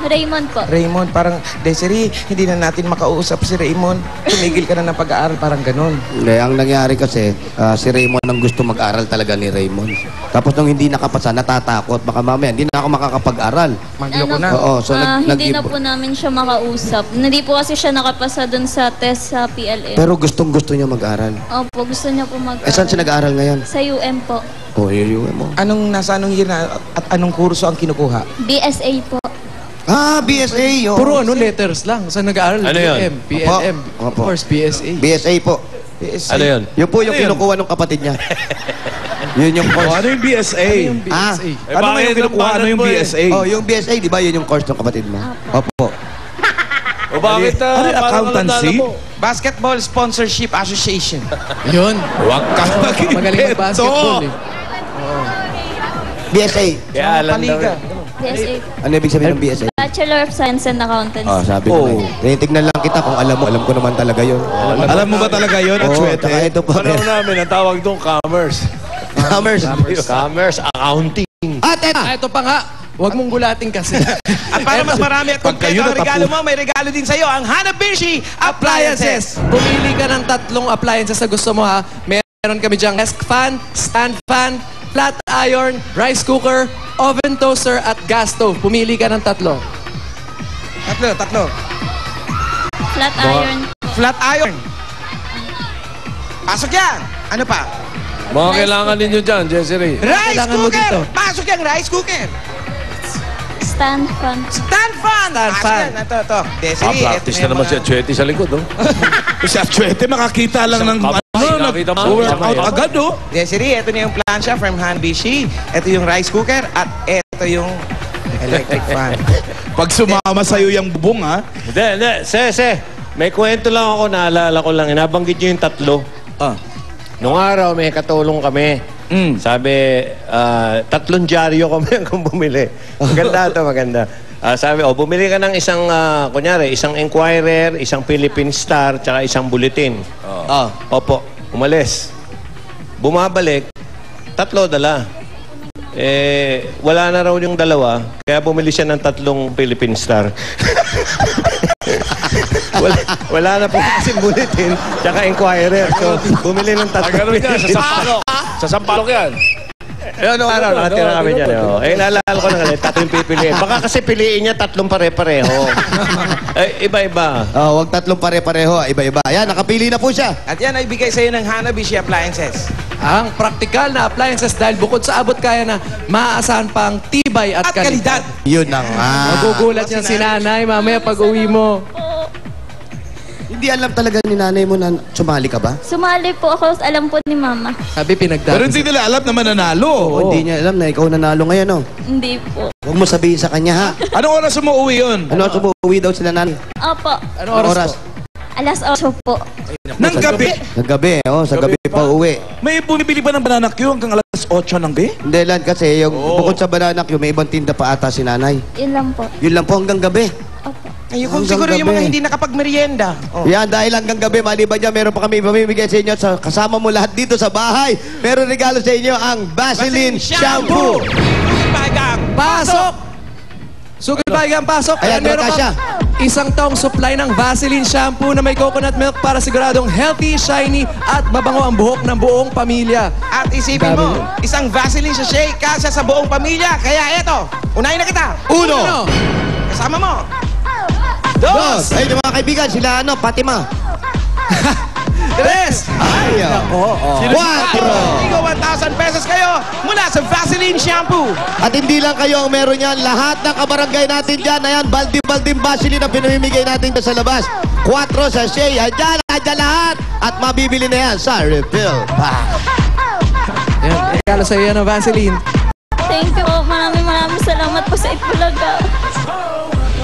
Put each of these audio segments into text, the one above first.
Raymond po. Raymond, parang, Desiree, hindi na natin makausap si Raymond. Tumigil ka na ng pag-aaral, parang ganun. Hindi, ang nangyari kasi, si Raymond ang gusto mag-aral talaga ni Raymond. Tapos nung hindi nakapasa, natatakot. Baka mamaya, hindi na ako makakapag-aral. Magloko na. Oo, so hindi na po namin siya makausap. Hindi po kasi siya nakapasa dun sa test sa PLM. Pero gustong-gusto niya mag-aral. Opo, gusto niya po mag-aral. Eh, saan siya nag-aaral ngayon? Sa UM po. Oh, yun mo. Nasa anong year na at anong kurso ang kinukuha? BSA po. Ah, BSA. Oh. Puro letters lang. Saan nag-aaral? Ano yun? UM, PLM, Opo. of course, BSA. BSA po. BSA. Ano yun? Yun po yung kinukuha ng kapatid niya. Yun yung course. Ano yung BSA? Yung BSA. Ano nga yung kinukuha? Ano yung BSA? Oh, yung BSA, di ba yun yung course ng kapatid mo? Opo. O bakit Ano yung accountancy? Basketball Sponsorship Association. Yun. Huwag ka Magaling mag-basketball eh. BSA. Kaya alam daw. Paliga. BSA. Ano ibig sabihin ng BSA? Bachelor of Science and Accountancy. Oh, sabi ko eh. Tinitignan lang kita kung alam mo. Alam ko naman talaga yun. Alam mo ba talaga yun? Ang Oo, swerte. tsaka ito pa. Ano namin, ang tawag doon, commerce. Commerce. Commerce, accounting. Ito pa nga. Huwag mong gulating kasi. At para mas marami at kompleto ang regalo mo, may regalo din sa'yo ang Hanabishi Appliances. Pumili ka ng 3 appliances na gusto mo ha. Meron kami diyang desk fan, stand fan, flat iron, rice cooker, oven toaster, at gas stove. Pumili ka ng 3. Tatlo. Flat iron. Flat iron. Pasok yan. Ano pa? Mga kailangan ninyo dyan, Jessery. Rice kailangan mo cooker. dito? Pasok yan, rice cooker. Stand fan. Stand fan. Stand Pasok fan. yan. Ito. Desiree, practice ito na naman si mga- Chuety sa likod, oh. Si Achwete makakita lang ng Nakita mo. workout agad, oh. Desiree, ito na yung plancha from Hanabishi. Ito yung rice cooker at ito yung electric fan. Pag sumama sa'yo yung bubong, ha? Hindi. May kwento lang ako, naalala ko lang. Nabanggit nyo yung 3. Nung araw, may katulong kami. Sabi, 3 dyaryo kami kung bumili. Maganda. Sabi, bumili ka ng isang, kunyari, isang Enquirer, isang Philippine Star, tsaka isang Bulletin. Opo, umalis. Bumabalik, 3 dala. Wala na raw yung 2, kaya bumili siya ng 3 Philippine Star. wala na po kasi Bulletin, tsaka Enquirer. So, bumili ng 3 Philippine Star. Sa Sampalok yan. Noong araw, nakatira kami dyan. Naalala ko na nga, 3 pipiliin. Baka kasi piliin niya 3 pare-pareho. Iba-iba. Oh, wag 3 pare-pareho. Iba-iba. Ayan, nakapili na po siya. At yan ay bigay sa'yo ng Hanabishi Appliances. Ang praktikal na appliances dahil bukod sa abot kaya na maaasahan pang tibay at kalidad. Yun na nga. Magugulat niyan si nanay mamaya pag uwi mo. Hindi alam talaga ni nanay mo na sumali ka ba? Sumali po ako. Alam po ni Mama. Sabi pinagdami. Pero hindi nila alam na mananalo. Oo, hindi niya alam na ikaw nanalo ngayon, oh. Hindi po. Huwag mo sabihin sa kanya, ha? Anong oras mo uwi yun? Ano, umuwi daw sila nanay? Opo. Anong oras? Alas 8 po. Nang gabi? Sa gabi, oh. Sa gabi pa uwi. May bumibili ba ng banana Q hanggang alas 8 ng gabi? Hindi lang kasi, yung bukod sa banana Q, may ibang tinda pa ata si nanay. Yun lang po. Yun lang po hanggang gabi. Opo. Ayun, kung Hanggang siguro yung mga gabi. hindi nakapagmerienda. Yan, dahil hanggang gabi, maliban dyan, meron pa kami pamimigay sa inyo. Kasama mo lahat dito sa bahay. Meron regalo sa inyo ang Vaseline Shampoo. Pasok! Sugod bagang pasok. Ayan, Meron Natasha. kang 1 taong supply ng Vaseline Shampoo na may coconut milk para siguradong healthy, shiny at mabango ang buhok ng buong pamilya. At isipin mo, isang Vaseline sachet kasya sa buong pamilya. Kaya eto, unahin na kita. 1, Kasama mo. 2, ayun yung mga kaibigan, sila Fatima. 3. Ay, 4. Tigo 1,000 pesos kayo mula sa Vaseline Shampoo. At hindi lang kayo ang meron yan. Lahat ng kabarangay natin dyan, ayan, baldi-balding Vaseline na pinamimigay natin dyan sa labas. 4 sachet, andyan lahat. At mabibili na yan sa refill pack. Ayan, regalo sa iyo ng Vaseline. Thank you po. Maraming salamat po sa Itbulaga.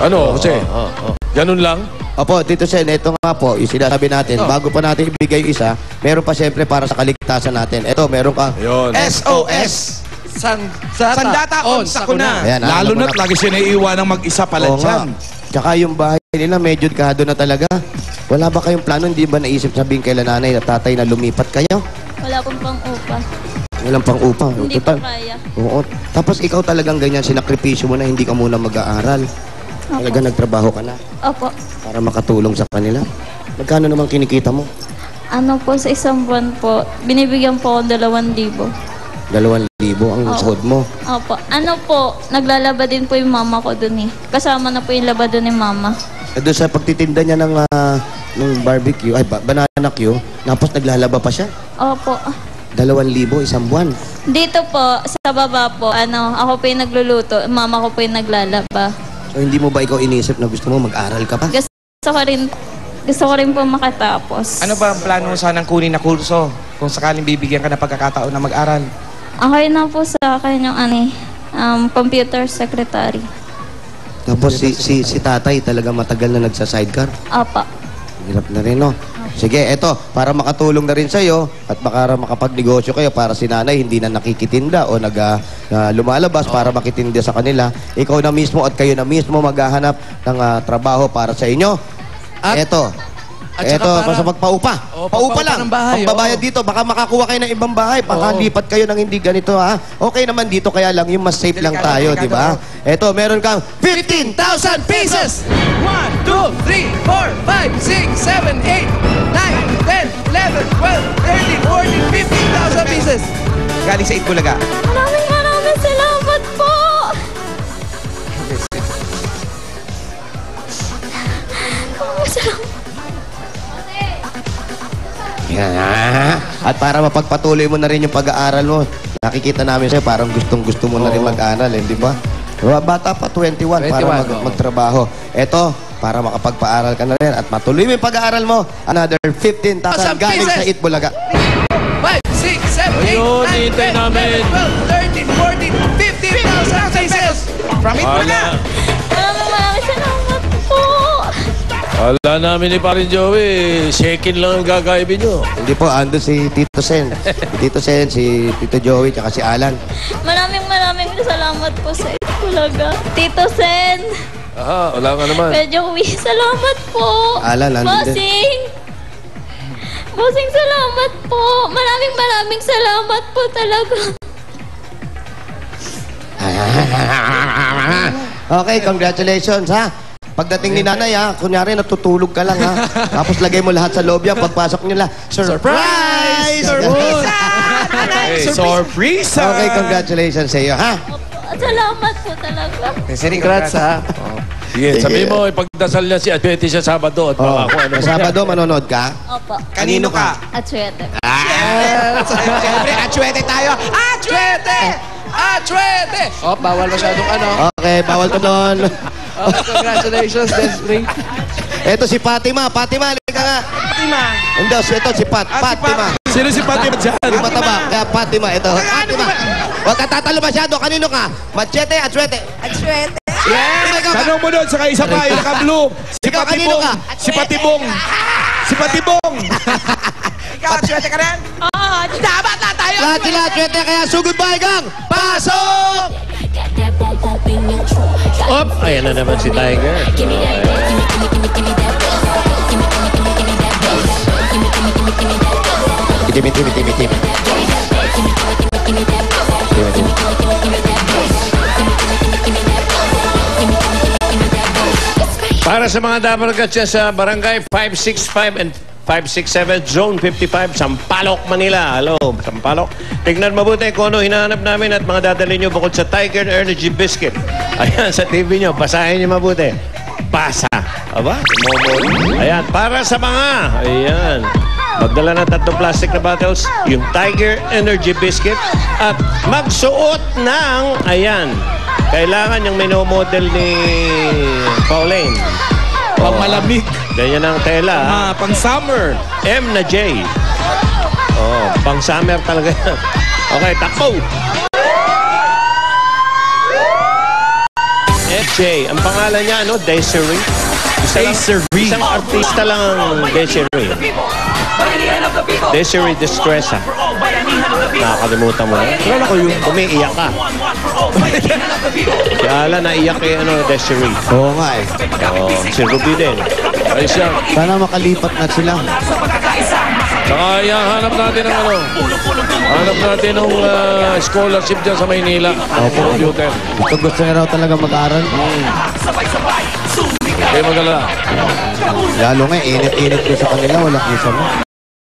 Ano, Jose? Ganun lang? Opo, Tito Sen, ito nga po, yung sinasabi natin, bago pa natin ibigay yung isa, meron pa siyempre para sa kaligtasan natin. Ito, meron ka. Yun. SOS. Sandata on Sakuna. Ayan, Lalo alam mo na't lagi siya naiiwan ng mag-isa pala Oo nga. dyan. Tsaka yung bahay nila, medyo dekado na talaga. Wala ba kayong plano? Hindi ba naisip sabihin kay nanay at tatay na lumipat kayo? Wala pong pang-upa. Walang pang upa. Hindi ko kaya. Oo. Tapos ikaw talagang ganyan, sinakripisyo mo na hindi ka muna mag-aaral. Talaga nagtrabaho ka na Opo. para makatulong sa kanila. Magkano naman kinikita mo? Ano po, sa isang buwan po, binibigyan po ako 2,000. 2,000 ang sahod mo. Opo. Ano po, naglalaba din po yung mama ko dun eh. Kasama na po yung laba dun ni mama. Doon sa pagtitinda niya ng barbecue, banana Q, tapos naglalaba pa siya. Opo. 2,000 isang buwan. Dito po, sa baba po, ako po yung nagluluto, mama ko po yung naglalaba. So hindi mo ba ikaw inisip na gusto mo mag-aral ka pa? Gusto ko rin po makatapos. Ano ba ang plano mo sanang kunin na kurso kung sakaling bibigyan ka ng pagkakataon na mag-aral? Okay na po sa akin yung computer secretary. Tapos si tatay talaga matagal na nagsa-sidecar. Opo. Hirap na rin, no? Sige, eto, para makatulong na rin sa'yo at para makapagnegosyo kayo para si nanay hindi na nakikitinda o lumalabas para makitinda sa kanila, ikaw na mismo at kayo na mismo maghahanap ng trabaho para sa inyo. At Basta magpaupa. Paupa lang. ng bahay, Pagbabayad dito, baka makakuha kayo ng ibang bahay. Baka lipat kayo ng hindi ganito, ha? Okay naman dito, kaya lang yung mas safe lang tayo, di ba? Eto, meron kang 15,000 pesos! 1, 2, 3, 4, 5, 6, 7, 8, 9, 10, 11, 12, 13, 14, 15,000 pieces! Galing sa Itbulaga. Maraming salamat po! At para mapagpatuloy mo na rin yung pag-aaral mo, nakikita namin sa'yo parang gustong-gusto mo na rin mag-aaral, di ba? Bata pa, 21 para magtrabaho. Eto, para makapagpaaral ka na rin at matuloy mo yung pag-aaral mo, another 15,000 galing sa Itbulaga. 5, 6, 7, 8, 9, 10, 11, 12, 13, 14, 15,000 pesos! From Itbulaga. Maraming salamat po! Wala namin ni Parin Joey. Shaking lang ang gagaibin nyo. Hindi po, ando si Tito Sen. Si Tito Sen, si Tito Joey, tsaka si Alan. Maraming salamat po sa Itbulaga. Tito Sen! Aha, wala nga naman. Medyo salamat po! Alan, nandun din. Bossing! Bossing, salamat po! Maraming salamat po talaga. Okay, congratulations, ha? Pagdating ni nanay, ha? Kunyari, natutulog ka lang, ha? Tapos lagay mo lahat sa loob yan. Pagpasok nila, surprise! Hey, surprise! Okay, congratulations sa iyo, ha? Salamat po talaga. Congrats, ha? Sige, sabihin mo, ipagdasal niya si Atwete sa Sabado at baka ako ano. Sa Sabado, manonood ka? Opo. Kanino ka? At Suete. Siyempre, atsuete tayo. Atsuete! Atwete! Oh, bawal masyadong ano. Okay, bawal ka doon. Oh, congratulations, Desiree. Ito si Fatima. Fatima, halika nga. Fatima. Hindi, ito si Fatima. Sino si Fatima dyan? Yung mataba, kaya Fatima. Ito, Fatima. Huwag ka tatalo masyado. Kanino ka? Machete, Atsuete. Atsuete. Yeah! Tanong mo doon, saka isa pa, yung naka-blue. Si Ikaw, kanino Patibong. ka? Si Patibong. Si Patibong. Ikaw, atsuete ka rin? Dapat na tayo. Lahat sila Atsuete, kaya sugod ba gang? Pasok! Op! Ayan na naman si Tiger. Itim. Para sa mga dabarkatsa sa Barangay 565 and 567 Zone 55, Sampaloc, Manila. Hello, Sampaloc. Tignan mabuti kung ano hinahanap namin at mga dadali nyo bukod sa Tiger Energy Biscuit. Ayan, sa TV nyo. Basahin nyo mabuti. Pasa. Aba? Ayan, para sa mga. Ayan. Magdala ng 3 plastic na bottles, yung Tiger Energy Biscuit, at magsuot ng, ayan, kailangan yung minumodel ni Pauline. Pang malamig. Ganyan ang tela. Pang summer. M na J. Oh, pang summer talaga yan. Okay, takbo! FJ, ang pangalan niya, ano? Desiree. Isang artista lang ang Desiree. Desiree Destresa. Nakakalimutan mo na. Kilala ko yung umiiyak ka. Si Alan naiyak kay Desiree. Oo nga eh. Si Ruby din. Ay siya. Sana makalipat na sila. Saka hanap natin ng hanap natin ng scholarship dyan sa Maynila. Opo. Computer. Gusto niya raw talaga mag-aral. magalala. Lalo nga, init-init ko sa kanila. Walang isa mo.